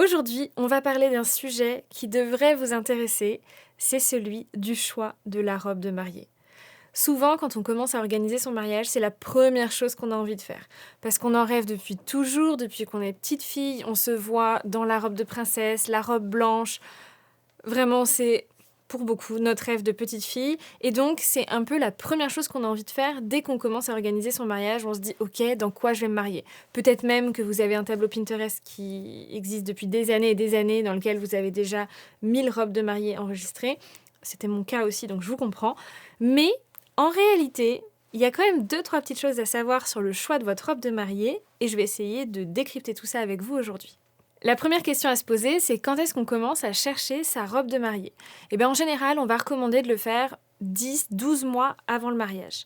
Aujourd'hui, on va parler d'un sujet qui devrait vous intéresser, c'est celui du choix de la robe de mariée. Souvent, quand on commence à organiser son mariage, c'est la première chose qu'on a envie de faire. Parce qu'on en rêve depuis toujours, depuis qu'on est petite fille, on se voit dans la robe de princesse, la robe blanche. Vraiment, c'est pour beaucoup notre rêve de petite fille. Et donc, c'est un peu la première chose qu'on a envie de faire dès qu'on commence à organiser son mariage. On se dit, OK, dans quoi je vais me marier? Peut-être même que vous avez un tableau Pinterest qui existe depuis des années et des années, dans lequel vous avez déjà 1000 robes de mariée enregistrées. C'était mon cas aussi, donc je vous comprends. Mais en réalité, il y a quand même 2-3 petites choses à savoir sur le choix de votre robe de mariée, et je vais essayer de décrypter tout ça avec vous aujourd'hui. La première question à se poser, c'est quand est-ce qu'on commence à chercher sa robe de mariée? Eh bien, en général, on va recommander de le faire 10-12 mois avant le mariage.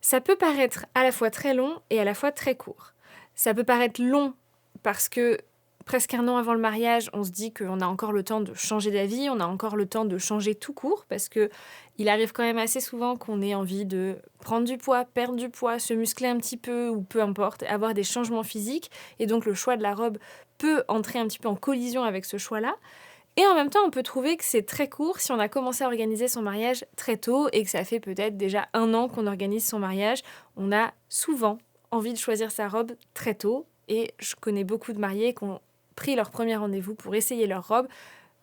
Ça peut paraître à la fois très long et à la fois très court. Ça peut paraître long parce que presque un an avant le mariage, on se dit qu'on a encore le temps de changer d'avis, on a encore le temps de changer tout court, parce que il arrive quand même assez souvent qu'on ait envie de prendre du poids, perdre du poids, se muscler un petit peu, ou peu importe, avoir des changements physiques, et donc le choix de la robe peut entrer un petit peu en collision avec ce choix-là. Et en même temps, on peut trouver que c'est très court si on a commencé à organiser son mariage très tôt et que ça fait peut-être déjà un an qu'on organise son mariage. On a souvent envie de choisir sa robe très tôt, et je connais beaucoup de mariés qui ont pris leur premier rendez-vous pour essayer leur robe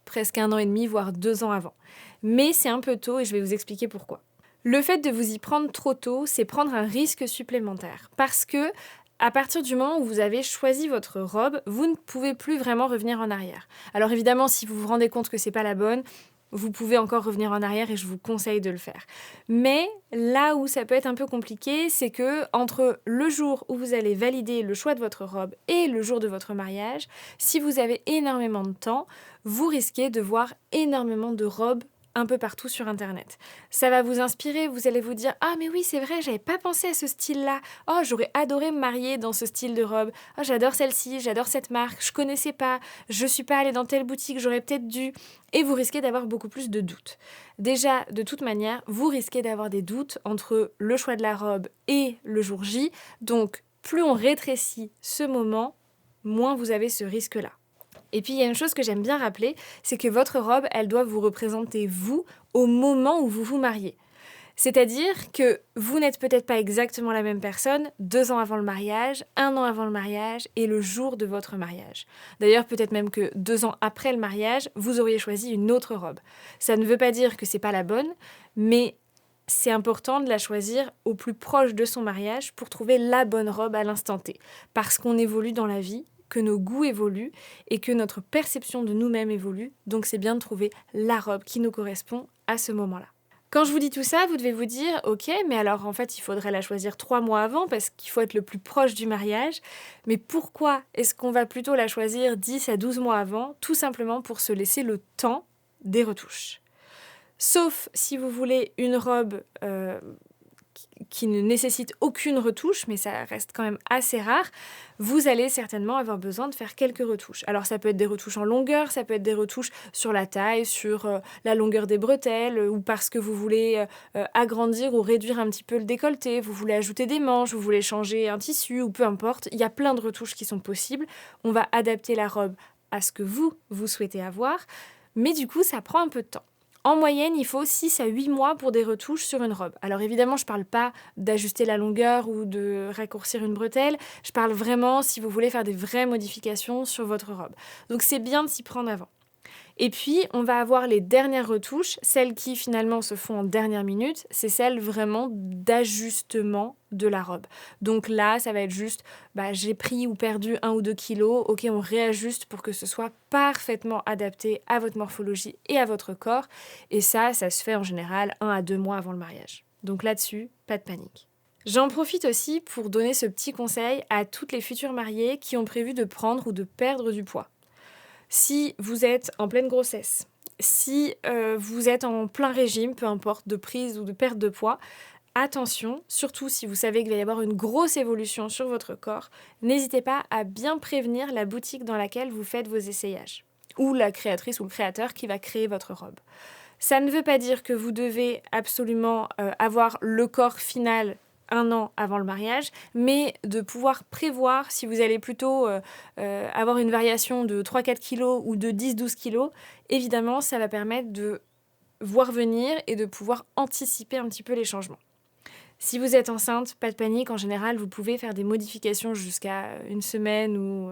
presque un an et demi, voire 2 ans avant. Mais c'est un peu tôt et je vais vous expliquer pourquoi. Le fait de vous y prendre trop tôt, c'est prendre un risque supplémentaire. Parce que, à partir du moment où vous avez choisi votre robe, vous ne pouvez plus vraiment revenir en arrière. Alors évidemment, si vous vous rendez compte que c'est pas la bonne, vous pouvez encore revenir en arrière et je vous conseille de le faire. Mais là où ça peut être un peu compliqué, c'est que entre le jour où vous allez valider le choix de votre robe et le jour de votre mariage, si vous avez énormément de temps, vous risquez de voir énormément de robes un peu partout sur Internet. Ça va vous inspirer, vous allez vous dire « Ah mais oui, c'est vrai, j'avais pas pensé à ce style-là. Oh, j'aurais adoré me marier dans ce style de robe. Oh, j'adore celle-ci, j'adore cette marque, je connaissais pas, je suis pas allée dans telle boutique, j'aurais peut-être dû. » Et vous risquez d'avoir beaucoup plus de doutes. Déjà, de toute manière, vous risquez d'avoir des doutes entre le choix de la robe et le jour J. Donc, plus on rétrécit ce moment, moins vous avez ce risque-là. Et puis, il y a une chose que j'aime bien rappeler, c'est que votre robe, elle doit vous représenter vous au moment où vous vous mariez. C'est-à-dire que vous n'êtes peut-être pas exactement la même personne 2 ans avant le mariage, 1 an avant le mariage et le jour de votre mariage. D'ailleurs, peut-être même que 2 ans après le mariage, vous auriez choisi une autre robe. Ça ne veut pas dire que c'est pas la bonne, mais c'est important de la choisir au plus proche de son mariage pour trouver la bonne robe à l'instant T. Parce qu'on évolue dans la vie, que nos goûts évoluent et que notre perception de nous-mêmes évolue. Donc c'est bien de trouver la robe qui nous correspond à ce moment-là. Quand je vous dis tout ça, vous devez vous dire « Ok, mais alors en fait, il faudrait la choisir 3 mois avant parce qu'il faut être le plus proche du mariage. » Mais pourquoi est-ce qu'on va plutôt la choisir 10 à 12 mois avant? Tout simplement pour se laisser le temps des retouches. Sauf si vous voulez une robe qui ne nécessite aucune retouche, mais ça reste quand même assez rare, vous allez certainement avoir besoin de faire quelques retouches. Alors ça peut être des retouches en longueur, ça peut être des retouches sur la taille, sur la longueur des bretelles, ou parce que vous voulez agrandir ou réduire un petit peu le décolleté, vous voulez ajouter des manches, vous voulez changer un tissu, ou peu importe, il y a plein de retouches qui sont possibles. On va adapter la robe à ce que vous souhaitez avoir, mais du coup ça prend un peu de temps. En moyenne, il faut 6 à 8 mois pour des retouches sur une robe. Alors évidemment, je ne parle pas d'ajuster la longueur ou de raccourcir une bretelle. Je parle vraiment si vous voulez faire des vraies modifications sur votre robe. Donc c'est bien de s'y prendre avant. Et puis, on va avoir les dernières retouches, celles qui finalement se font en dernière minute, c'est celles vraiment d'ajustement de la robe. Donc là, ça va être juste, j'ai pris ou perdu 1 ou 2 kilos, ok, on réajuste pour que ce soit parfaitement adapté à votre morphologie et à votre corps. Et ça se fait en général 1 à 2 mois avant le mariage. Donc là-dessus, pas de panique. J'en profite aussi pour donner ce petit conseil à toutes les futures mariées qui ont prévu de prendre ou de perdre du poids. Si vous êtes en pleine grossesse, si vous êtes en plein régime, peu importe de prise ou de perte de poids, attention, surtout si vous savez qu'il va y avoir une grosse évolution sur votre corps, n'hésitez pas à bien prévenir la boutique dans laquelle vous faites vos essayages, ou la créatrice ou le créateur qui va créer votre robe. Ça ne veut pas dire que vous devez absolument avoir le corps final un an avant le mariage, mais de pouvoir prévoir si vous allez plutôt avoir une variation de 3-4 kilos ou de 10-12 kilos. Évidemment, ça va permettre de voir venir et de pouvoir anticiper un petit peu les changements. Si vous êtes enceinte, pas de panique, en général, vous pouvez faire des modifications jusqu'à une semaine ou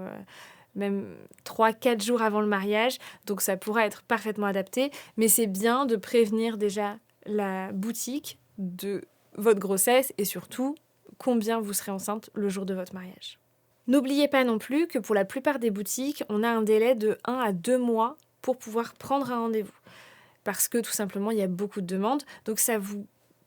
même 3-4 jours avant le mariage, donc ça pourra être parfaitement adapté, mais c'est bien de prévenir déjà la boutique de votre grossesse et surtout combien vous serez enceinte le jour de votre mariage. N'oubliez pas non plus que pour la plupart des boutiques, on a un délai de 1 à 2 mois pour pouvoir prendre un rendez-vous. Parce que tout simplement, il y a beaucoup de demandes, donc ça vous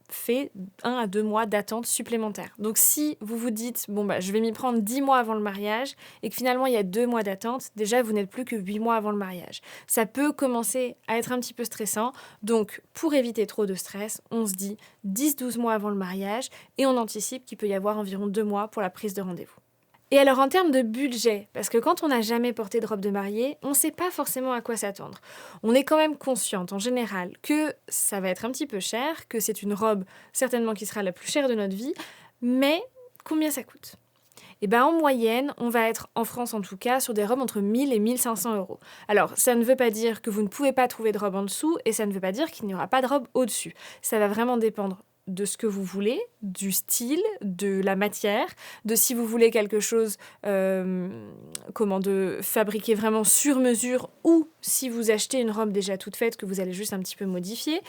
fait 1 à 2 mois d'attente supplémentaire. Donc si vous vous dites, je vais m'y prendre 10 mois avant le mariage, et que finalement il y a 2 mois d'attente, déjà vous n'êtes plus que 8 mois avant le mariage. Ça peut commencer à être un petit peu stressant, donc pour éviter trop de stress, on se dit 10-12 mois avant le mariage, et on anticipe qu'il peut y avoir environ 2 mois pour la prise de rendez-vous. Et alors en termes de budget, parce que quand on n'a jamais porté de robe de mariée, on ne sait pas forcément à quoi s'attendre. On est quand même consciente en général que ça va être un petit peu cher, que c'est une robe certainement qui sera la plus chère de notre vie, mais combien ça coûte ? Et bien en moyenne, on va être, en France en tout cas, sur des robes entre 1000 et 1500 euros. Alors ça ne veut pas dire que vous ne pouvez pas trouver de robe en dessous, et ça ne veut pas dire qu'il n'y aura pas de robe au-dessus. Ça va vraiment dépendre de ce que vous voulez, du style, de la matière, de si vous voulez quelque chose de fabriquer vraiment sur mesure ou si vous achetez une robe déjà toute faite que vous allez juste un petit peu modifier.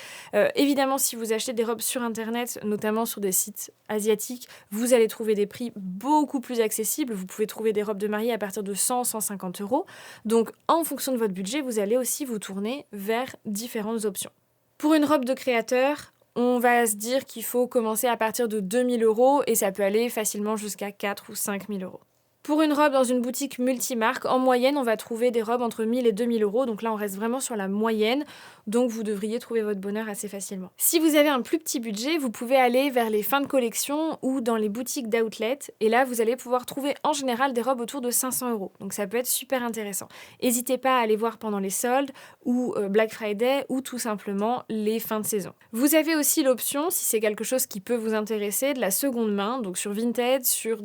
Évidemment, si vous achetez des robes sur Internet, notamment sur des sites asiatiques, vous allez trouver des prix beaucoup plus accessibles. Vous pouvez trouver des robes de mariée à partir de 100-150 euros. Donc, en fonction de votre budget, vous allez aussi vous tourner vers différentes options. Pour une robe de créateur, on va se dire qu'il faut commencer à partir de 2000 euros et ça peut aller facilement jusqu'à 4 ou 5000 euros. Pour une robe dans une boutique multimarque, en moyenne, on va trouver des robes entre 1000 et 2000 euros. Donc là, on reste vraiment sur la moyenne. Donc vous devriez trouver votre bonheur assez facilement. Si vous avez un plus petit budget, vous pouvez aller vers les fins de collection ou dans les boutiques d'outlet. Et là, vous allez pouvoir trouver en général des robes autour de 500 euros. Donc ça peut être super intéressant. N'hésitez pas à aller voir pendant les soldes ou Black Friday ou tout simplement les fins de saison. Vous avez aussi l'option, si c'est quelque chose qui peut vous intéresser, de la seconde main. Donc sur Vinted, sur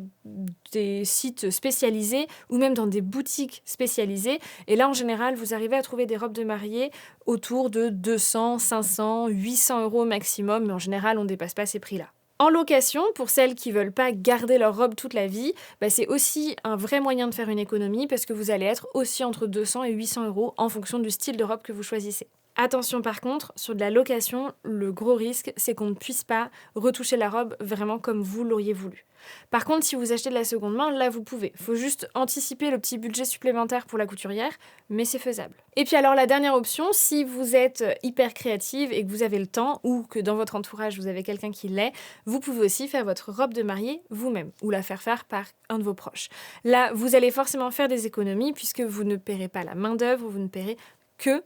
des sites spécialisés ou même dans des boutiques spécialisées. Et là, en général, vous arrivez à trouver des robes de mariée autour de 200, 500, 800 euros maximum. Mais en général, on ne dépasse pas ces prix-là. En location, pour celles qui ne veulent pas garder leur robe toute la vie, c'est aussi un vrai moyen de faire une économie parce que vous allez être aussi entre 200 et 800 euros en fonction du style de robe que vous choisissez. Attention par contre, sur de la location, le gros risque, c'est qu'on ne puisse pas retoucher la robe vraiment comme vous l'auriez voulu. Par contre, si vous achetez de la seconde main, là vous pouvez. Il faut juste anticiper le petit budget supplémentaire pour la couturière, mais c'est faisable. Et puis alors la dernière option, si vous êtes hyper créative et que vous avez le temps, ou que dans votre entourage vous avez quelqu'un qui l'est, vous pouvez aussi faire votre robe de mariée vous-même, ou la faire faire par un de vos proches. Là, vous allez forcément faire des économies, puisque vous ne paierez pas la main-d'œuvre, vous ne paierez que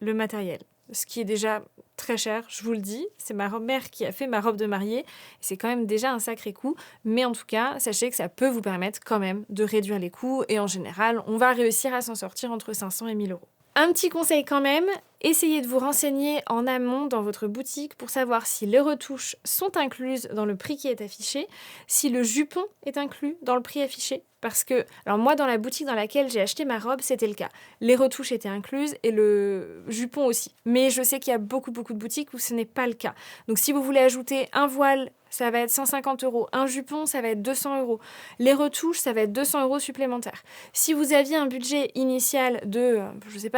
le matériel, ce qui est déjà très cher, je vous le dis. C'est ma mère qui a fait ma robe de mariée. C'est quand même déjà un sacré coût. Mais en tout cas, sachez que ça peut vous permettre quand même de réduire les coûts. Et en général, on va réussir à s'en sortir entre 500 et 1000 euros. Un petit conseil quand même, essayez de vous renseigner en amont dans votre boutique pour savoir si les retouches sont incluses dans le prix qui est affiché, si le jupon est inclus dans le prix affiché. Parce que, alors moi, dans la boutique dans laquelle j'ai acheté ma robe, c'était le cas. Les retouches étaient incluses et le jupon aussi. Mais je sais qu'il y a beaucoup de boutiques où ce n'est pas le cas. Donc si vous voulez ajouter un voile, ça va être 150 euros. Un jupon, ça va être 200 euros. Les retouches, ça va être 200 euros supplémentaires. Si vous aviez un budget initial de,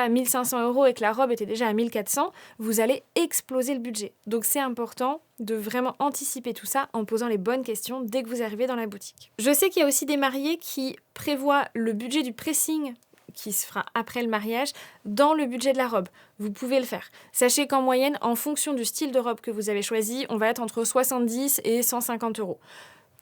1500 euros et que la robe était déjà à 1400, vous allez exploser le budget. Donc c'est important de vraiment anticiper tout ça en posant les bonnes questions dès que vous arrivez dans la boutique. Je sais qu'il y a aussi des mariés qui prévoient le budget du pressing qui se fera après le mariage dans le budget de la robe. Vous pouvez le faire. Sachez qu'en moyenne, en fonction du style de robe que vous avez choisi, on va être entre 70 et 150 euros.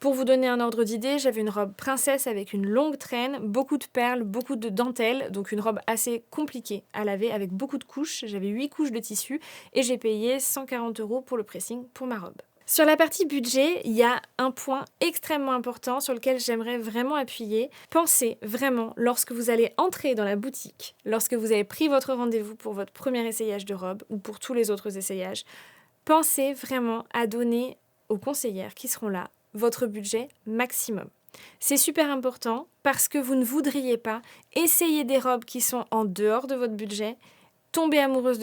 Pour vous donner un ordre d'idée, j'avais une robe princesse avec une longue traîne, beaucoup de perles, beaucoup de dentelles, donc une robe assez compliquée à laver avec beaucoup de couches. J'avais 8 couches de tissu et j'ai payé 140 euros pour le pressing pour ma robe. Sur la partie budget, il y a un point extrêmement important sur lequel j'aimerais vraiment appuyer. Pensez vraiment, lorsque vous allez entrer dans la boutique, lorsque vous avez pris votre rendez-vous pour votre premier essayage de robe ou pour tous les autres essayages, pensez vraiment à donner aux conseillères qui seront là votre budget maximum. C'est super important parce que vous ne voudriez pas essayer des robes qui sont en dehors de votre budget, tomber amoureuse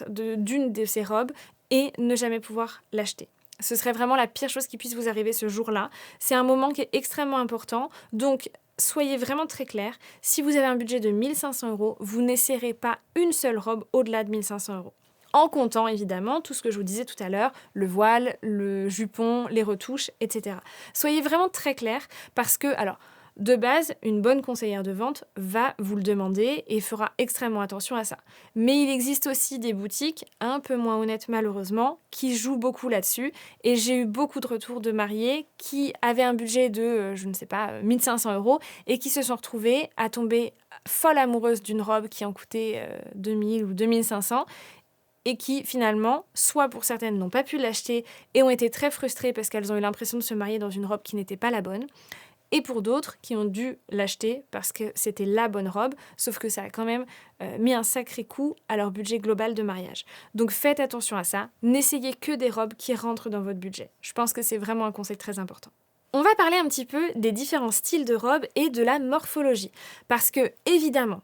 d'une de ces robes et ne jamais pouvoir l'acheter. Ce serait vraiment la pire chose qui puisse vous arriver ce jour-là. C'est un moment qui est extrêmement important, donc soyez vraiment très clair. Si vous avez un budget de 1 500 €, vous n'essayerez pas une seule robe au-delà de 1 500 €. En comptant évidemment tout ce que je vous disais tout à l'heure, le voile, le jupon, les retouches, etc. Soyez vraiment très clair parce que, alors, de base, une bonne conseillère de vente va vous le demander et fera extrêmement attention à ça. Mais il existe aussi des boutiques, un peu moins honnêtes malheureusement, qui jouent beaucoup là-dessus. Et j'ai eu beaucoup de retours de mariés qui avaient un budget de, je ne sais pas, 1 500 € et qui se sont retrouvés à tomber folle amoureuse d'une robe qui en coûtait 2 000 ou 2 500 et qui finalement, soit pour certaines n'ont pas pu l'acheter et ont été très frustrées parce qu'elles ont eu l'impression de se marier dans une robe qui n'était pas la bonne, et pour d'autres qui ont dû l'acheter parce que c'était la bonne robe, sauf que ça a quand même mis un sacré coup à leur budget global de mariage. Donc faites attention à ça, n'essayez que des robes qui rentrent dans votre budget. Je pense que c'est vraiment un conseil très important. On va parler un petit peu des différents styles de robes et de la morphologie, parce que évidemment,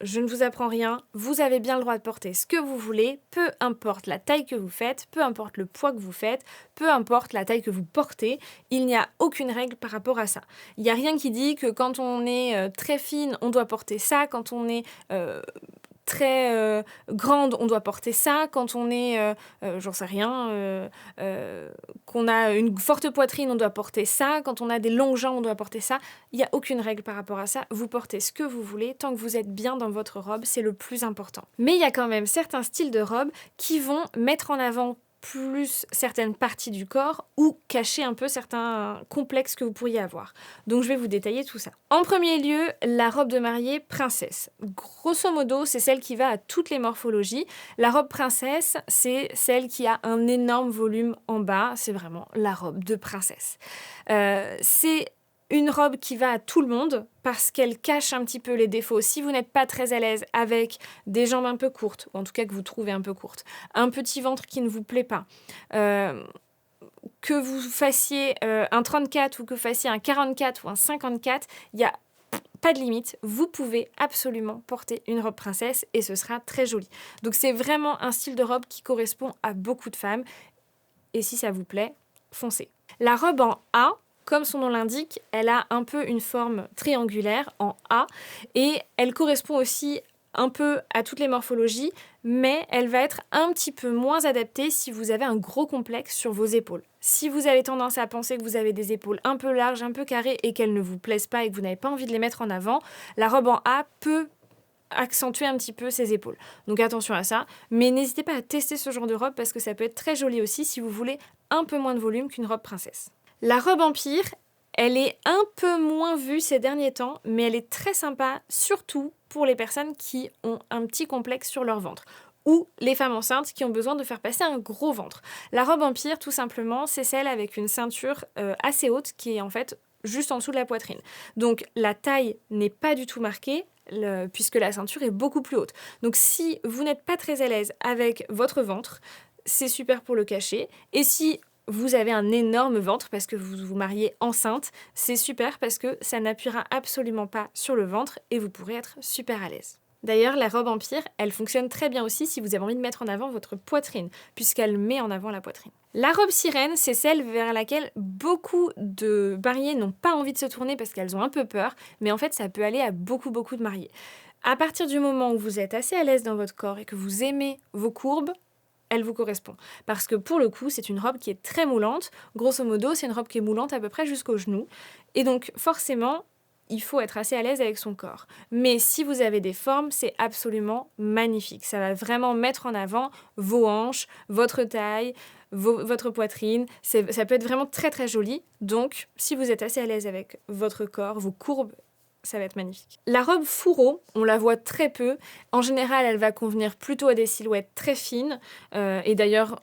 je ne vous apprends rien, vous avez bien le droit de porter ce que vous voulez, peu importe la taille que vous faites, peu importe le poids que vous faites, peu importe la taille que vous portez, il n'y a aucune règle par rapport à ça. Il n'y a rien qui dit que quand on est très fine, on doit porter ça, quand on est très grande, on doit porter ça, quand on est, j'en sais rien, qu'on a une forte poitrine, on doit porter ça, quand on a des longues jambes, on doit porter ça. Il n'y a aucune règle par rapport à ça. Vous portez ce que vous voulez, tant que vous êtes bien dans votre robe, c'est le plus important. Mais il y a quand même certains styles de robes qui vont mettre en avant plus certaines parties du corps ou cacher un peu certains complexes que vous pourriez avoir. Donc je vais vous détailler tout ça. En premier lieu, la robe de mariée princesse. Grosso modo, c'est celle qui va à toutes les morphologies. La robe princesse, c'est celle qui a un énorme volume en bas. C'est vraiment la robe de princesse. C'est une robe qui va à tout le monde parce qu'elle cache un petit peu les défauts. Si vous n'êtes pas très à l'aise avec des jambes un peu courtes, ou en tout cas que vous trouvez un peu courtes, un petit ventre qui ne vous plaît pas, que vous fassiez un 34 ou que vous fassiez un 44 ou un 54, il n'y a pas de limite. Vous pouvez absolument porter une robe princesse et ce sera très joli. Donc c'est vraiment un style de robe qui correspond à beaucoup de femmes. Et si ça vous plaît, foncez. La robe en A, comme son nom l'indique, elle a un peu une forme triangulaire en A et elle correspond aussi un peu à toutes les morphologies, mais elle va être un petit peu moins adaptée si vous avez un gros complexe sur vos épaules. Si vous avez tendance à penser que vous avez des épaules un peu larges, un peu carrées et qu'elles ne vous plaisent pas et que vous n'avez pas envie de les mettre en avant, la robe en A peut accentuer un petit peu ses épaules. Donc attention à ça, mais n'hésitez pas à tester ce genre de robe parce que ça peut être très joli aussi si vous voulez un peu moins de volume qu'une robe princesse. La robe empire, elle est un peu moins vue ces derniers temps, mais elle est très sympa, surtout pour les personnes qui ont un petit complexe sur leur ventre ou les femmes enceintes qui ont besoin de faire passer un gros ventre. La robe empire, tout simplement, c'est celle avec une ceinture assez haute qui est en fait juste en dessous de la poitrine. Donc la taille n'est pas du tout marquée, puisque la ceinture est beaucoup plus haute. Donc si vous n'êtes pas très à l'aise avec votre ventre, c'est super pour le cacher. Et si vous avez un énorme ventre parce que vous vous mariez enceinte, c'est super parce que ça n'appuiera absolument pas sur le ventre et vous pourrez être super à l'aise. D'ailleurs, la robe empire, elle fonctionne très bien aussi si vous avez envie de mettre en avant votre poitrine, puisqu'elle met en avant la poitrine. La robe sirène, c'est celle vers laquelle beaucoup de mariés n'ont pas envie de se tourner parce qu'elles ont un peu peur, mais en fait, ça peut aller à beaucoup de mariés. À partir du moment où vous êtes assez à l'aise dans votre corps et que vous aimez vos courbes, elle vous correspond. Parce que pour le coup, c'est une robe qui est très moulante. Grosso modo, c'est une robe qui est moulante à peu près jusqu'au genou. Et donc, forcément, il faut être assez à l'aise avec son corps. Mais si vous avez des formes, c'est absolument magnifique. Ça va vraiment mettre en avant vos hanches, votre taille, votre poitrine. Ça peut être vraiment très joli. Donc, si vous êtes assez à l'aise avec votre corps, vos courbes, ça va être magnifique. La robe fourreau, on la voit très peu. En général, elle va convenir plutôt à des silhouettes très fines. Et d'ailleurs,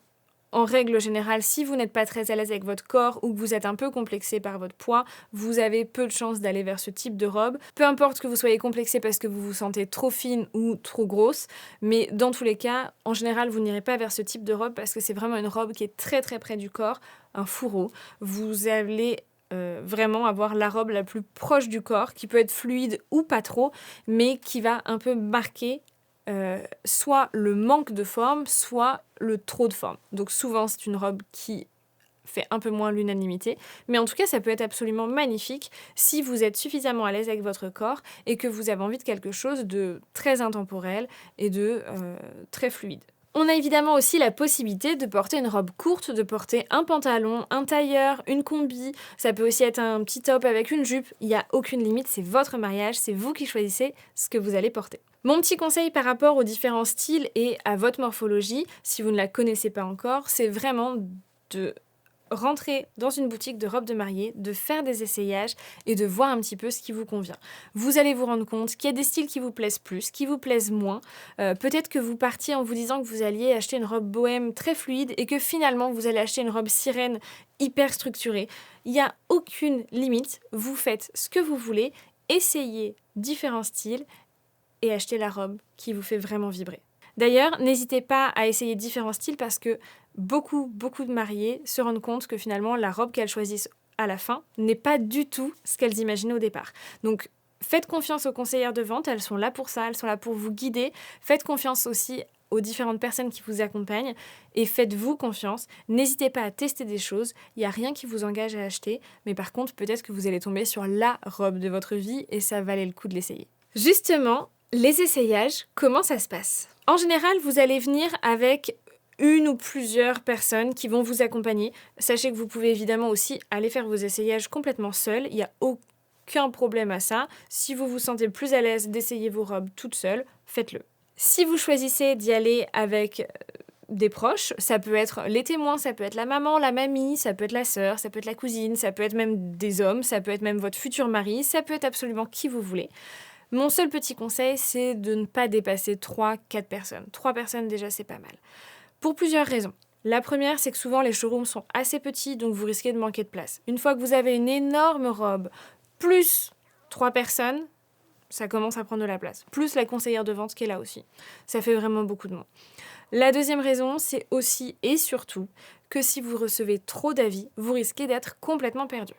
En règle générale, si vous n'êtes pas très à l'aise avec votre corps ou que vous êtes un peu complexé par votre poids, vous avez peu de chances d'aller vers ce type de robe. Peu importe que vous soyez complexé parce que vous vous sentez trop fine ou trop grosse, mais dans tous les cas, en général, vous n'irez pas vers ce type de robe parce que c'est vraiment une robe qui est très très près du corps, un fourreau. Vous allez vraiment avoir la robe la plus proche du corps, qui peut être fluide ou pas trop, mais qui va un peu marquer soit le manque de forme, soit le trop de forme. Donc souvent, c'est une robe qui fait un peu moins l'unanimité, mais en tout cas, ça peut être absolument magnifique si vous êtes suffisamment à l'aise avec votre corps et que vous avez envie de quelque chose de très intemporel et de très fluide. On a évidemment aussi la possibilité de porter une robe courte, de porter un pantalon, un tailleur, une combi. Ça peut aussi être un petit top avec une jupe. Il n'y a aucune limite, c'est votre mariage, c'est vous qui choisissez ce que vous allez porter. Mon petit conseil par rapport aux différents styles et à votre morphologie, si vous ne la connaissez pas encore, c'est vraiment de rentrer dans une boutique de robes de mariée, de faire des essayages et de voir un petit peu ce qui vous convient. Vous allez vous rendre compte qu'il y a des styles qui vous plaisent plus, qui vous plaisent moins. Peut-être que vous partiez en vous disant que vous alliez acheter une robe bohème très fluide et que finalement vous allez acheter une robe sirène hyper structurée. Il n'y a aucune limite. Vous faites ce que vous voulez, essayez différents styles et achetez la robe qui vous fait vraiment vibrer. D'ailleurs, n'hésitez pas à essayer différents styles parce que beaucoup de mariées se rendent compte que finalement la robe qu'elles choisissent à la fin n'est pas du tout ce qu'elles imaginaient au départ. Donc faites confiance aux conseillères de vente, elles sont là pour ça, elles sont là pour vous guider. Faites confiance aussi aux différentes personnes qui vous accompagnent et faites-vous confiance. N'hésitez pas à tester des choses, il n'y a rien qui vous engage à acheter, mais par contre peut-être que vous allez tomber sur la robe de votre vie et ça valait le coup de l'essayer. Justement, les essayages, comment ça se passe ? En général, vous allez venir avec une ou plusieurs personnes qui vont vous accompagner. Sachez que vous pouvez évidemment aussi aller faire vos essayages complètement seul. Il n'y a aucun problème à ça. Si vous vous sentez plus à l'aise d'essayer vos robes toute seule, faites-le. Si vous choisissez d'y aller avec des proches, ça peut être les témoins, ça peut être la maman, la mamie, ça peut être la sœur, ça peut être la cousine, ça peut être même des hommes, ça peut être même votre futur mari, ça peut être absolument qui vous voulez. Mon seul petit conseil, c'est de ne pas dépasser 3-4 personnes. 3 personnes déjà, c'est pas mal. Pour plusieurs raisons. La première, c'est que souvent les showrooms sont assez petits, donc vous risquez de manquer de place. Une fois que vous avez une énorme robe, plus 3 personnes, ça commence à prendre de la place. Plus la conseillère de vente qui est là aussi. Ça fait vraiment beaucoup de monde. La deuxième raison, c'est aussi et surtout que si vous recevez trop d'avis, vous risquez d'être complètement perdu.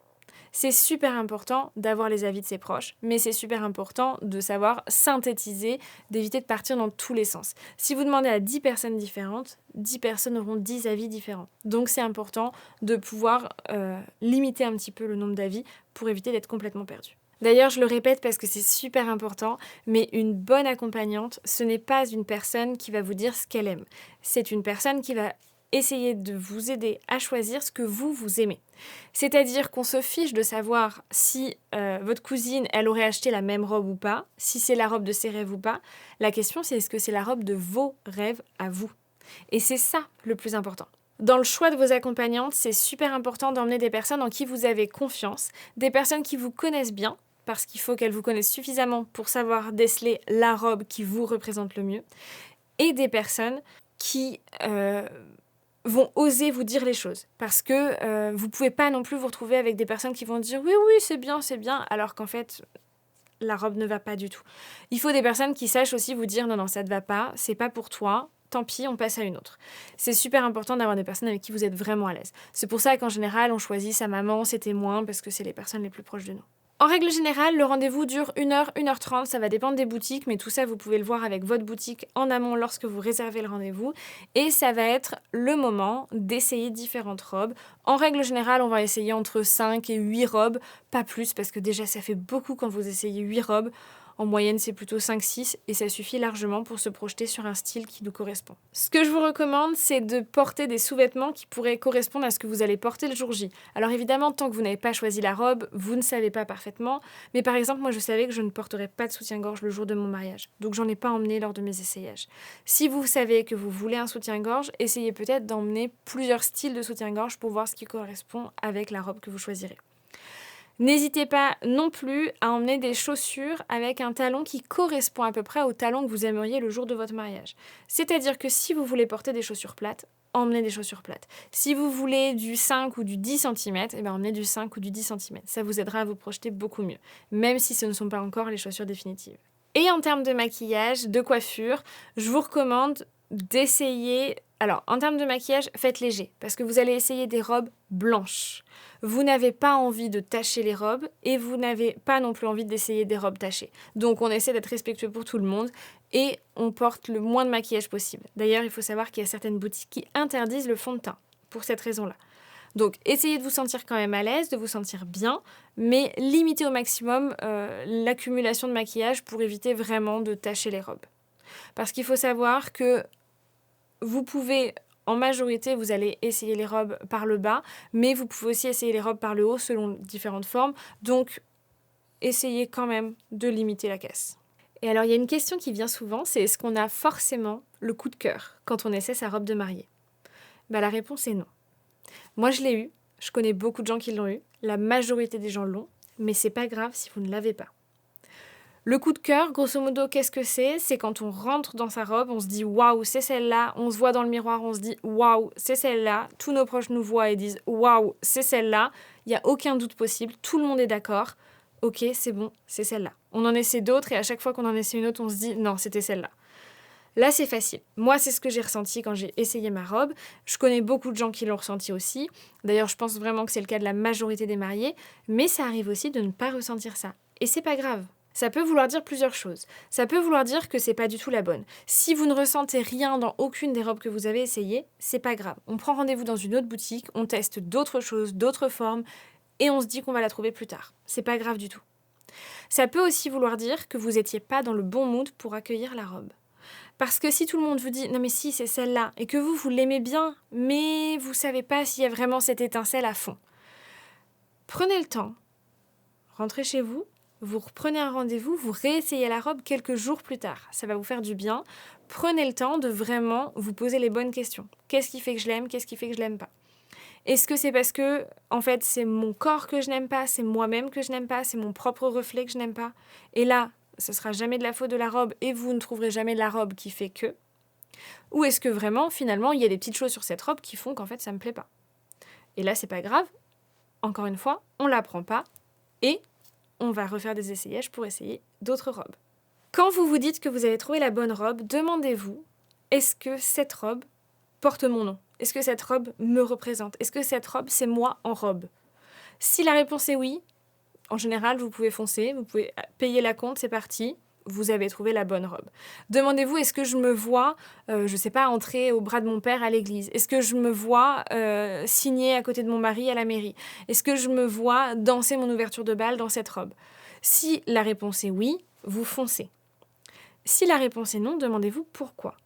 C'est super important d'avoir les avis de ses proches, mais c'est super important de savoir synthétiser, d'éviter de partir dans tous les sens. Si vous demandez à 10 personnes différentes, 10 personnes auront 10 avis différents. Donc c'est important de pouvoir limiter un petit peu le nombre d'avis pour éviter d'être complètement perdu. D'ailleurs, je le répète parce que c'est super important, mais une bonne accompagnante, ce n'est pas une personne qui va vous dire ce qu'elle aime. C'est une personne qui va essayer de vous aider à choisir ce que vous aimez. C'est-à-dire qu'on se fiche de savoir si votre cousine, elle aurait acheté la même robe ou pas, si c'est la robe de ses rêves ou pas. La question, c'est est-ce que c'est la robe de vos rêves à vous ? Et c'est ça le plus important. Dans le choix de vos accompagnantes, c'est super important d'emmener des personnes en qui vous avez confiance, des personnes qui vous connaissent bien, parce qu'il faut qu'elles vous connaissent suffisamment pour savoir déceler la robe qui vous représente le mieux, et des personnes qui vont oser vous dire les choses. Parce que vous ne pouvez pas non plus vous retrouver avec des personnes qui vont dire « oui, c'est bien », alors qu'en fait, la robe ne va pas du tout. Il faut des personnes qui sachent aussi vous dire « non, ça ne te va pas, c'est pas pour toi ». Tant pis, on passe à une autre. C'est super important d'avoir des personnes avec qui vous êtes vraiment à l'aise. C'est pour ça qu'en général, on choisit sa maman, ses témoins, parce que c'est les personnes les plus proches de nous. En règle générale, le rendez-vous dure 1h, 1h30, ça va dépendre des boutiques, mais tout ça, vous pouvez le voir avec votre boutique en amont lorsque vous réservez le rendez-vous. Et ça va être le moment d'essayer différentes robes. En règle générale, on va essayer entre 5 et 8 robes, pas plus, parce que déjà, ça fait beaucoup quand vous essayez 8 robes. En moyenne, c'est plutôt 5-6 et ça suffit largement pour se projeter sur un style qui nous correspond. Ce que je vous recommande, c'est de porter des sous-vêtements qui pourraient correspondre à ce que vous allez porter le jour J. Alors évidemment, tant que vous n'avez pas choisi la robe, vous ne savez pas parfaitement. Mais par exemple, moi je savais que je ne porterais pas de soutien-gorge le jour de mon mariage. Donc j'en ai pas emmené lors de mes essayages. Si vous savez que vous voulez un soutien-gorge, essayez peut-être d'emmener plusieurs styles de soutien-gorge pour voir ce qui correspond avec la robe que vous choisirez. N'hésitez pas non plus à emmener des chaussures avec un talon qui correspond à peu près au talon que vous aimeriez le jour de votre mariage. C'est-à-dire que si vous voulez porter des chaussures plates, emmenez des chaussures plates. Si vous voulez du 5 ou du 10 cm, emmenez du 5 ou du 10 cm. Ça vous aidera à vous projeter beaucoup mieux, même si ce ne sont pas encore les chaussures définitives. Et en termes de maquillage, de coiffure, je vous recommande d'essayer... Alors, en termes de maquillage, faites léger, parce que vous allez essayer des robes blanches. Vous n'avez pas envie de tacher les robes, et vous n'avez pas non plus envie d'essayer des robes tachées. Donc, on essaie d'être respectueux pour tout le monde, et on porte le moins de maquillage possible. D'ailleurs, il faut savoir qu'il y a certaines boutiques qui interdisent le fond de teint, pour cette raison-là. Donc, essayez de vous sentir quand même à l'aise, de vous sentir bien, mais limitez au maximum l'accumulation de maquillage pour éviter vraiment de tacher les robes. Parce qu'il faut savoir que vous pouvez, en majorité, vous allez essayer les robes par le bas, mais vous pouvez aussi essayer les robes par le haut selon différentes formes. Donc, essayez quand même de limiter la casse. Et alors, il y a une question qui vient souvent, c'est est-ce qu'on a forcément le coup de cœur quand on essaie sa robe de mariée ? La réponse est non. Moi, je l'ai eu. Je connais beaucoup de gens qui l'ont eu. La majorité des gens l'ont. Mais c'est pas grave si vous ne l'avez pas. Le coup de cœur, grosso modo, qu'est-ce que c'est ? C'est quand on rentre dans sa robe, on se dit « Waouh, c'est celle-là ». On se voit dans le miroir, on se dit « Waouh, c'est celle-là ». Tous nos proches nous voient et disent « Waouh, c'est celle-là ». Il n'y a aucun doute possible. Tout le monde est d'accord. Ok, c'est bon, c'est celle-là. On en essaie d'autres et à chaque fois qu'on en essaie une autre, on se dit « Non, c'était celle-là ». Là, c'est facile. Moi, c'est ce que j'ai ressenti quand j'ai essayé ma robe. Je connais beaucoup de gens qui l'ont ressenti aussi. D'ailleurs, je pense vraiment que c'est le cas de la majorité des mariés. Mais ça arrive aussi de ne pas ressentir ça. Et c'est pas grave. Ça peut vouloir dire plusieurs choses. Ça peut vouloir dire que c'est pas du tout la bonne. Si vous ne ressentez rien dans aucune des robes que vous avez essayées, c'est pas grave. On prend rendez-vous dans une autre boutique, on teste d'autres choses, d'autres formes, et on se dit qu'on va la trouver plus tard. C'est pas grave du tout. Ça peut aussi vouloir dire que vous n'étiez pas dans le bon mood pour accueillir la robe. Parce que si tout le monde vous dit « Non mais si, c'est celle-là » et que vous l'aimez bien, mais vous savez pas s'il y a vraiment cette étincelle à fond. Prenez le temps, rentrez chez vous, vous reprenez un rendez-vous, vous réessayez la robe quelques jours plus tard. Ça va vous faire du bien. Prenez le temps de vraiment vous poser les bonnes questions. Qu'est-ce qui fait que je l'aime ? Qu'est-ce qui fait que je l'aime pas ? Est-ce que c'est parce que, en fait, c'est mon corps que je n'aime pas, c'est moi-même que je n'aime pas, c'est mon propre reflet que je n'aime pas ? Et là, ce sera jamais de la faute de la robe et vous ne trouverez jamais la robe qui fait que. Ou est-ce que vraiment, finalement, il y a des petites choses sur cette robe qui font qu'en fait, ça me plaît pas ? Et là, c'est pas grave. Encore une fois, on la prend pas et on va refaire des essayages pour essayer d'autres robes. Quand vous vous dites que vous avez trouvé la bonne robe, demandez-vous, est-ce que cette robe porte mon nom ? Est-ce que cette robe me représente ? Est-ce que cette robe, c'est moi en robe ? Si la réponse est oui, en général, vous pouvez foncer, vous pouvez payer la compte, c'est parti, vous avez trouvé la bonne robe. Demandez-vous, est-ce que je me vois, entrer au bras de mon père à l'église ? Est-ce que je me vois signer à côté de mon mari à la mairie ? Est-ce que je me vois danser mon ouverture de bal dans cette robe ? Si la réponse est oui, vous foncez. Si la réponse est non, demandez-vous pourquoi.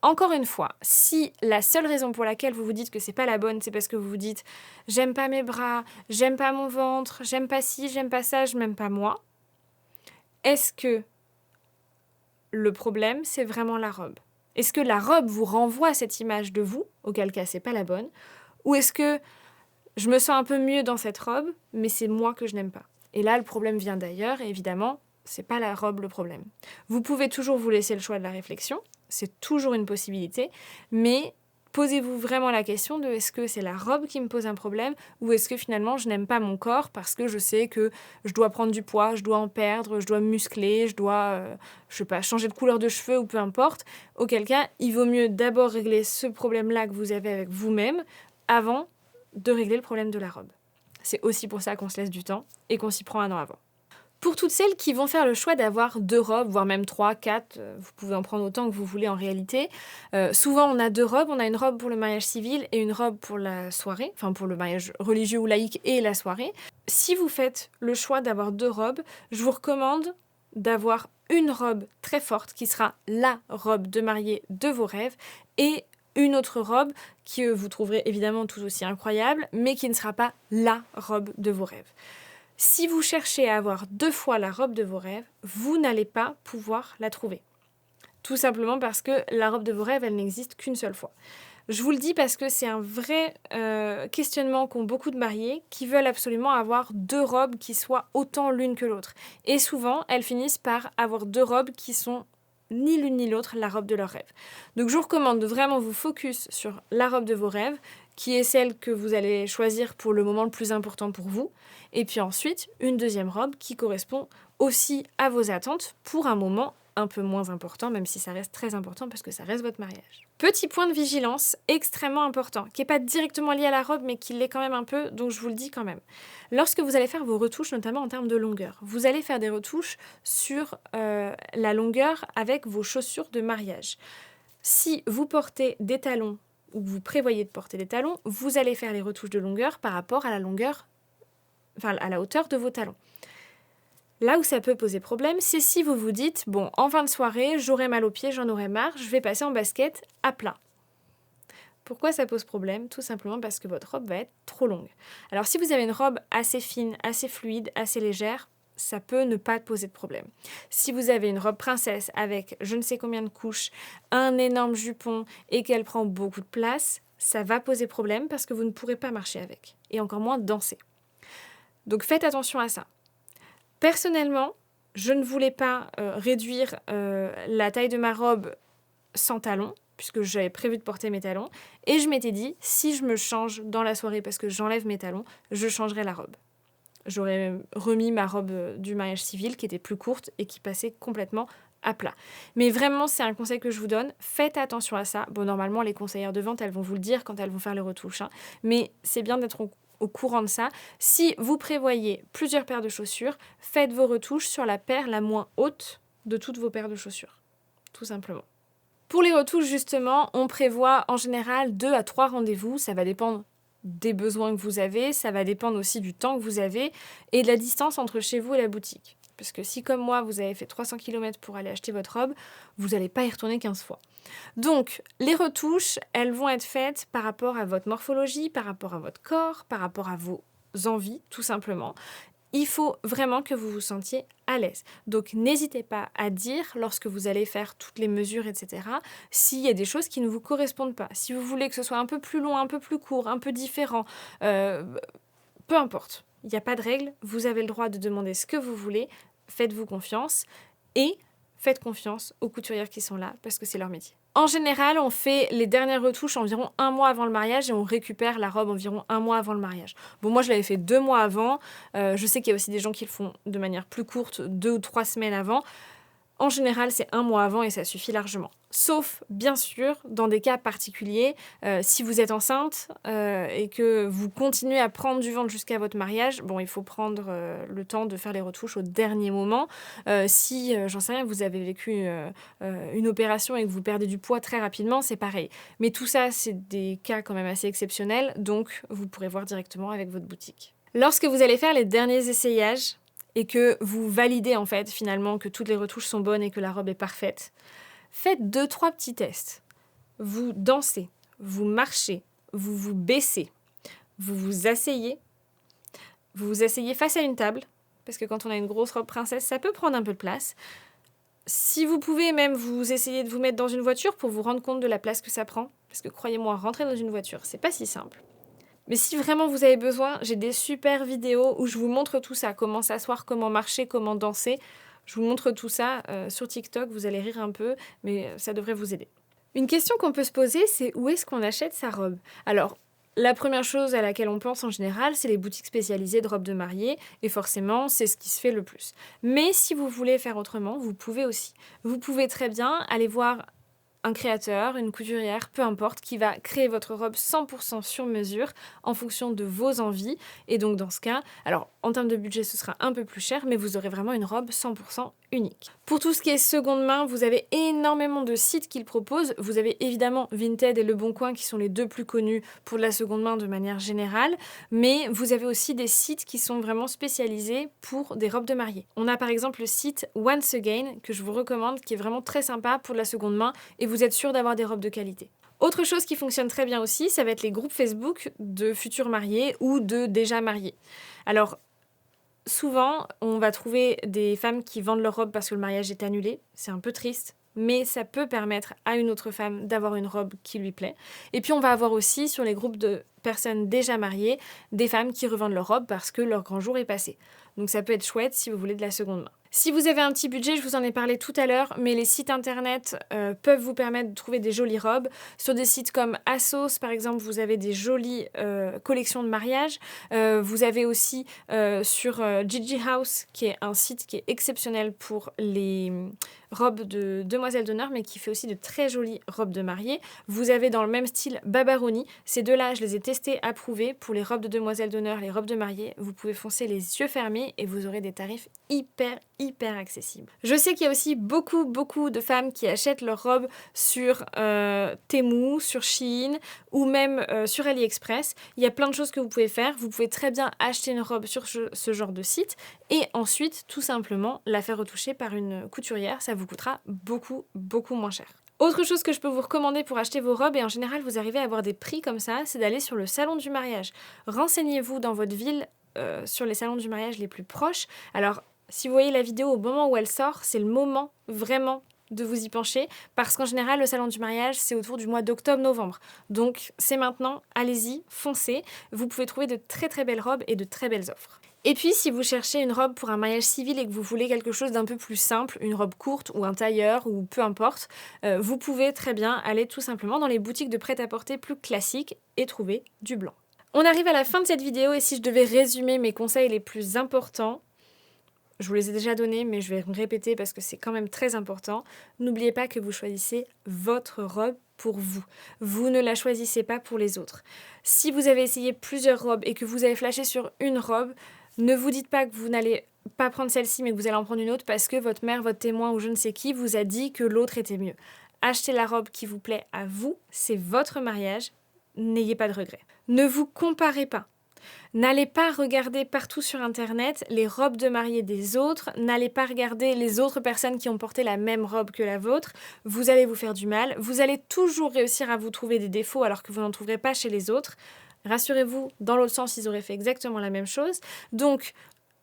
Encore une fois, si la seule raison pour laquelle vous vous dites que c'est pas la bonne, c'est parce que vous vous dites « j'aime pas mes bras, j'aime pas mon ventre, j'aime pas ci, j'aime pas ça, je m'aime pas moi », est-ce que le problème, c'est vraiment la robe ? Est-ce que la robe vous renvoie cette image de vous, auquel cas c'est pas la bonne, ou est-ce que je me sens un peu mieux dans cette robe, mais c'est moi que je n'aime pas ? Et là, le problème vient d'ailleurs, et évidemment, c'est pas la robe le problème. Vous pouvez toujours vous laisser le choix de la réflexion, c'est toujours une possibilité, mais posez-vous vraiment la question de est-ce que c'est la robe qui me pose un problème ou est-ce que finalement je n'aime pas mon corps parce que je sais que je dois prendre du poids, je dois en perdre, je dois me muscler, je dois changer de couleur de cheveux ou peu importe. Auquel cas, il vaut mieux d'abord régler ce problème-là que vous avez avec vous-même avant de régler le problème de la robe. C'est aussi pour ça qu'on se laisse du temps et qu'on s'y prend un an avant. Pour toutes celles qui vont faire le choix d'avoir 2 robes, voire même 3, 4, vous pouvez en prendre autant que vous voulez en réalité. Souvent, on a 2 robes. On a une robe pour le mariage civil et une robe pour la soirée, enfin pour le mariage religieux ou laïque et la soirée. Si vous faites le choix d'avoir 2 robes, je vous recommande d'avoir une robe très forte qui sera la robe de mariée de vos rêves et une autre robe que vous trouverez évidemment tout aussi incroyable, mais qui ne sera pas la robe de vos rêves. Si vous cherchez à avoir 2 fois la robe de vos rêves, vous n'allez pas pouvoir la trouver. Tout simplement parce que la robe de vos rêves, elle n'existe qu'une seule fois. Je vous le dis parce que c'est un vrai questionnement qu'ont beaucoup de mariés qui veulent absolument avoir 2 robes qui soient autant l'une que l'autre. Et souvent, elles finissent par avoir 2 robes qui sont ni l'une ni l'autre la robe de leur rêve. Donc je vous recommande de vraiment vous focus sur la robe de vos rêves, qui est celle que vous allez choisir pour le moment le plus important pour vous, et puis ensuite une deuxième robe qui correspond aussi à vos attentes pour un moment un peu moins important, même si ça reste très important parce que ça reste votre mariage. Petit point de vigilance extrêmement important, qui n'est pas directement lié à la robe, mais qui l'est quand même un peu, donc je vous le dis quand même. Lorsque vous allez faire vos retouches, notamment en termes de longueur, vous allez faire des retouches sur la longueur avec vos chaussures de mariage. Si vous portez des talons ou que vous prévoyez de porter des talons, vous allez faire les retouches de longueur par rapport à la longueur, enfin à la hauteur de vos talons. Là où ça peut poser problème, c'est si vous vous dites « Bon, en fin de soirée, j'aurai mal aux pieds, j'en aurai marre, je vais passer en basket à plat. » Pourquoi ça pose problème? Tout simplement parce que votre robe va être trop longue. Alors si vous avez une robe assez fine, assez fluide, assez légère, ça peut ne pas poser de problème. Si vous avez une robe princesse avec je ne sais combien de couches, un énorme jupon et qu'elle prend beaucoup de place, ça va poser problème parce que vous ne pourrez pas marcher avec, et encore moins danser. Donc faites attention à ça. Personnellement, je ne voulais pas réduire la taille de ma robe sans talons, puisque j'avais prévu de porter mes talons, et je m'étais dit, si je me change dans la soirée parce que j'enlève mes talons, je changerai la robe. J'aurais remis ma robe du mariage civil qui était plus courte et qui passait complètement à plat. Mais vraiment, c'est un conseil que je vous donne. Faites attention à ça. Bon, normalement, les conseillères de vente, elles vont vous le dire quand elles vont faire les retouches. Mais c'est bien d'être au courant de ça. Si vous prévoyez plusieurs paires de chaussures, faites vos retouches sur la paire la moins haute de toutes vos paires de chaussures. Tout simplement. Pour les retouches, justement, on prévoit en général 2 à 3 rendez-vous. Ça va dépendre des besoins que vous avez, ça va dépendre aussi du temps que vous avez et de la distance entre chez vous et la boutique. Parce que si, comme moi, vous avez fait 300 km pour aller acheter votre robe, vous n'allez pas y retourner 15 fois. Donc, les retouches, elles vont être faites par rapport à votre morphologie, par rapport à votre corps, par rapport à vos envies, tout simplement. Il faut vraiment que vous vous sentiez à l'aise. Donc, n'hésitez pas à dire, lorsque vous allez faire toutes les mesures, etc., s'il y a des choses qui ne vous correspondent pas. Si vous voulez que ce soit un peu plus long, un peu plus court, un peu différent, peu importe. Il n'y a pas de règle. Vous avez le droit de demander ce que vous voulez. Faites-vous confiance et faites confiance aux couturières qui sont là parce que c'est leur métier. En général, on fait les dernières retouches environ 1 mois avant le mariage et on récupère la robe environ 1 mois avant le mariage. Bon, moi, je l'avais fait 2 mois avant. Je sais qu'il y a aussi des gens qui le font de manière plus courte, 2 ou 3 semaines avant. En général, c'est 1 mois avant et ça suffit largement. Sauf, bien sûr, dans des cas particuliers, si vous êtes enceinte et que vous continuez à prendre du ventre jusqu'à votre mariage, bon, il faut prendre le temps de faire les retouches au dernier moment. Si, j'en sais rien, vous avez vécu une opération et que vous perdez du poids très rapidement, c'est pareil. Mais tout ça, c'est des cas quand même assez exceptionnels, donc vous pourrez voir directement avec votre boutique. Lorsque vous allez faire les derniers essayages, et que vous validez en fait finalement que toutes les retouches sont bonnes et que la robe est parfaite, faites 2-3 petits tests. Vous dansez, vous marchez, vous vous baissez, vous vous asseyez face à une table, parce que quand on a une grosse robe princesse, ça peut prendre un peu de place. Si vous pouvez même vous essayer de vous mettre dans une voiture pour vous rendre compte de la place que ça prend, parce que croyez-moi, rentrer dans une voiture, c'est pas si simple. Mais si vraiment vous avez besoin, j'ai des super vidéos où je vous montre tout ça, comment s'asseoir, comment marcher, comment danser. Je vous montre tout ça sur TikTok, vous allez rire un peu, mais ça devrait vous aider. Une question qu'on peut se poser, c'est où est-ce qu'on achète sa robe? Alors, la première chose à laquelle on pense en général, c'est les boutiques spécialisées de robes de mariée, et forcément, c'est ce qui se fait le plus. Mais si vous voulez faire autrement, vous pouvez aussi. Vous pouvez très bien aller voir un créateur, une couturière, peu importe, qui va créer votre robe 100% sur mesure en fonction de vos envies. Et donc dans ce cas, alors en termes de budget, ce sera un peu plus cher, mais vous aurez vraiment une robe 100% unique. Pour tout ce qui est seconde main, vous avez énormément de sites qui le proposent. Vous avez évidemment Vinted et Le Bon Coin qui sont les deux plus connus pour de la seconde main de manière générale, mais vous avez aussi des sites qui sont vraiment spécialisés pour des robes de mariée. On a par exemple le site Once Again que je vous recommande, qui est vraiment très sympa pour de la seconde main et vous êtes sûr d'avoir des robes de qualité. Autre chose qui fonctionne très bien aussi, ça va être les groupes Facebook de futurs mariés ou de déjà mariés. Alors, souvent, on va trouver des femmes qui vendent leur robe parce que le mariage est annulé. C'est un peu triste, mais ça peut permettre à une autre femme d'avoir une robe qui lui plaît. Et puis, on va avoir aussi sur les groupes de personnes déjà mariées, des femmes qui revendent leur robe parce que leur grand jour est passé. Donc, ça peut être chouette si vous voulez de la seconde main. Si vous avez un petit budget, je vous en ai parlé tout à l'heure, mais les sites internet peuvent vous permettre de trouver des jolies robes. Sur des sites comme ASOS, par exemple, vous avez des jolies collections de mariage. Vous avez aussi sur Gigi House, qui est un site qui est exceptionnel pour les robes de demoiselles d'honneur, mais qui fait aussi de très jolies robes de mariée. Vous avez dans le même style Babaroni. Ces deux-là, je les ai testés, approuvés. Pour les robes de demoiselles d'honneur, les robes de mariée, vous pouvez foncer les yeux fermés et vous aurez des tarifs hyper accessibles. Je sais qu'il y a aussi beaucoup de femmes qui achètent leurs robes sur Temu, sur Shein ou même sur AliExpress. Il y a plein de choses que vous pouvez faire. Vous pouvez très bien acheter une robe sur ce genre de site et ensuite, tout simplement, la faire retoucher par une couturière. Ça vous coûtera beaucoup moins cher. Autre chose que je peux vous recommander pour acheter vos robes, et en général vous arrivez à avoir des prix comme ça, c'est d'aller sur le salon du mariage. Renseignez-vous dans votre ville sur les salons du mariage les plus proches. Alors, si vous voyez la vidéo au moment où elle sort, c'est le moment vraiment de vous y pencher, parce qu'en général, le salon du mariage, c'est autour du mois d'octobre-novembre. Donc, c'est maintenant, allez-y, foncez. Vous pouvez trouver de très belles robes et de très belles offres. Et puis, si vous cherchez une robe pour un mariage civil et que vous voulez quelque chose d'un peu plus simple, une robe courte ou un tailleur ou peu importe, vous pouvez très bien aller tout simplement dans les boutiques de prêt-à-porter plus classiques et trouver du blanc. On arrive à la fin de cette vidéo et si je devais résumer mes conseils les plus importants, je vous les ai déjà donnés, mais je vais me répéter parce que c'est quand même très important. N'oubliez pas que vous choisissez votre robe pour vous. Vous ne la choisissez pas pour les autres. Si vous avez essayé plusieurs robes et que vous avez flashé sur une robe, ne vous dites pas que vous n'allez pas prendre celle-ci, mais que vous allez en prendre une autre parce que votre mère, votre témoin ou je ne sais qui vous a dit que l'autre était mieux. Achetez la robe qui vous plaît à vous, c'est votre mariage, n'ayez pas de regrets. Ne vous comparez pas. N'allez pas regarder partout sur internet les robes de mariée des autres, n'allez pas regarder les autres personnes qui ont porté la même robe que la vôtre, vous allez vous faire du mal, vous allez toujours réussir à vous trouver des défauts alors que vous n'en trouverez pas chez les autres. Rassurez-vous, dans l'autre sens, ils auraient fait exactement la même chose. Donc,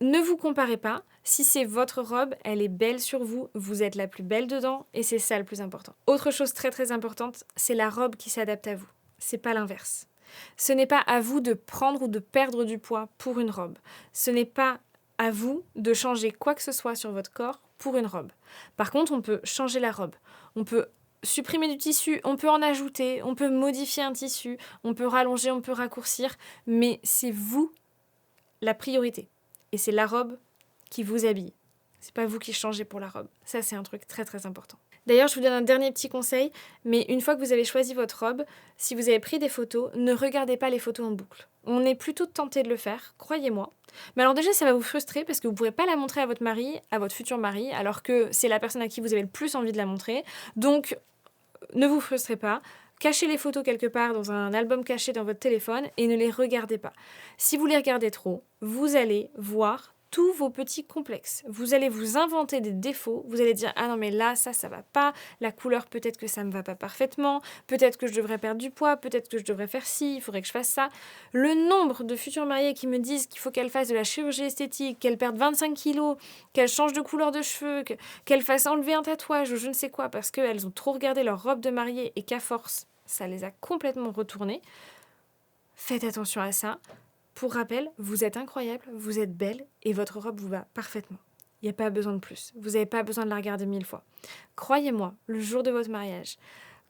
ne vous comparez pas, si c'est votre robe, elle est belle sur vous, vous êtes la plus belle dedans et c'est ça le plus important. Autre chose très importante, c'est la robe qui s'adapte à vous, c'est pas l'inverse. Ce n'est pas à vous de prendre ou de perdre du poids pour une robe. Ce n'est pas à vous de changer quoi que ce soit sur votre corps pour une robe. Par contre, on peut changer la robe. On peut supprimer du tissu, on peut en ajouter, on peut modifier un tissu, on peut rallonger, on peut raccourcir, mais c'est vous la priorité. Et c'est la robe qui vous habille. C'est pas vous qui changez pour la robe. Ça, c'est un truc très important. D'ailleurs, je vous donne un dernier petit conseil, mais une fois que vous avez choisi votre robe, si vous avez pris des photos, ne regardez pas les photos en boucle. On est plutôt tenté de le faire, croyez-moi. Mais alors déjà, ça va vous frustrer parce que vous ne pourrez pas la montrer à votre mari, à votre futur mari, alors que c'est la personne à qui vous avez le plus envie de la montrer. Donc, ne vous frustrez pas. Cachez les photos quelque part dans un album caché dans votre téléphone et ne les regardez pas. Si vous les regardez trop, vous allez voir tous vos petits complexes. Vous allez vous inventer des défauts, vous allez dire « Ah non mais là, ça va pas, la couleur peut-être que ça me va pas parfaitement, peut-être que je devrais perdre du poids, peut-être que je devrais faire ci, il faudrait que je fasse ça. » Le nombre de futures mariées qui me disent qu'il faut qu'elles fassent de la chirurgie esthétique, qu'elles perdent 25 kilos, qu'elles changent de couleur de cheveux, qu'elles fassent enlever un tatouage ou je ne sais quoi parce qu'elles ont trop regardé leur robe de mariée et qu'à force, ça les a complètement retournées. Faites attention à ça. Pour rappel, vous êtes incroyable, vous êtes belle et votre robe vous va parfaitement. Il n'y a pas besoin de plus. Vous n'avez pas besoin de la regarder 1000 fois. Croyez-moi, le jour de votre mariage,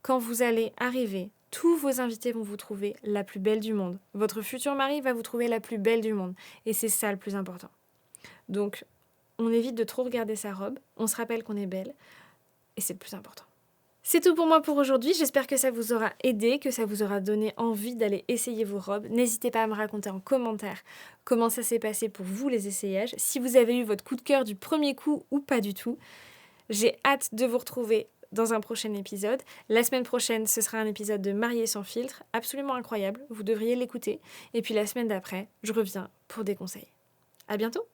quand vous allez arriver, tous vos invités vont vous trouver la plus belle du monde. Votre futur mari va vous trouver la plus belle du monde. Et c'est ça le plus important. Donc, on évite de trop regarder sa robe, on se rappelle qu'on est belle et c'est le plus important. C'est tout pour moi pour aujourd'hui, j'espère que ça vous aura aidé, que ça vous aura donné envie d'aller essayer vos robes. N'hésitez pas à me raconter en commentaire comment ça s'est passé pour vous les essayages, si vous avez eu votre coup de cœur du premier coup ou pas du tout. J'ai hâte de vous retrouver dans un prochain épisode. La semaine prochaine, ce sera un épisode de Mariée sans filtre, absolument incroyable, vous devriez l'écouter. Et puis la semaine d'après, je reviens pour des conseils. À bientôt!